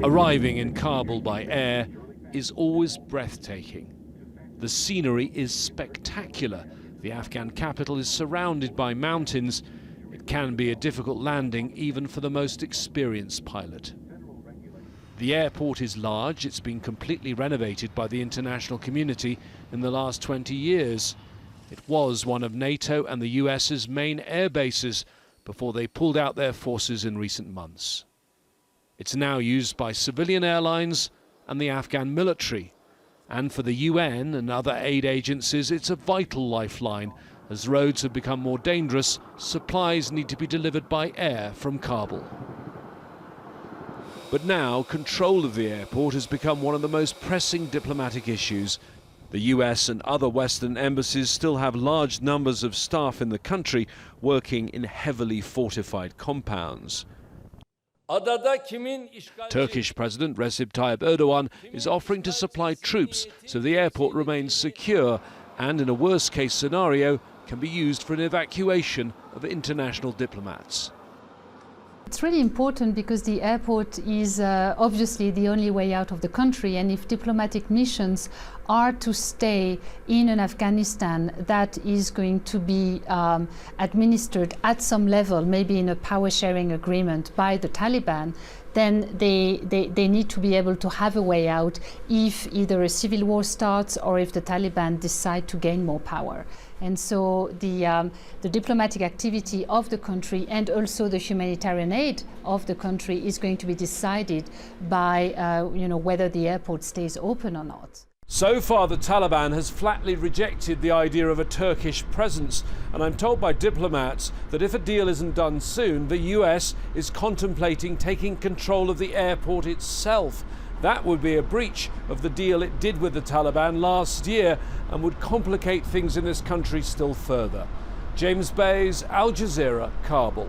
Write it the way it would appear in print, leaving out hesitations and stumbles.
Arriving in Kabul by air is always breathtaking. The scenery is spectacular. The Afghan capital is surrounded by mountains. It can be a difficult landing even for the most experienced pilot. The airport is large. It's been completely renovated by the international community in the last 20 years. It was one of NATO and the US's main air bases before they pulled out their forces in recent months. It's now used by civilian airlines and the Afghan military. And for the UN and other aid agencies, it's a vital lifeline. As roads have become more dangerous, supplies need to be delivered by air from Kabul. But now, control of the airport has become one of the most pressing diplomatic issues. The US and other Western embassies still have large numbers of staff in the country working in heavily fortified compounds. Turkish President Recep Tayyip Erdogan is offering to supply troops so the airport remains secure and, in a worst-case scenario, can be used for an evacuation of international diplomats. It's really important because the airport is obviously the only way out of the country, and if diplomatic missions are to stay in an Afghanistan that is going to be administered at some level, maybe in a power-sharing agreement by the Taliban, then they need to be able to have a way out if either a civil war starts or if the Taliban decide to gain more power. And so the diplomatic activity of the country and also the humanitarian aid of the country is going to be decided by whether the airport stays open or not. So far, the Taliban has flatly rejected the idea of a Turkish presence, and I'm told by diplomats that if a deal isn't done soon, the US is contemplating taking control of the airport itself. That would be a breach of the deal it did with the Taliban last year and would complicate things in this country still further. James Bays, Al Jazeera, Kabul.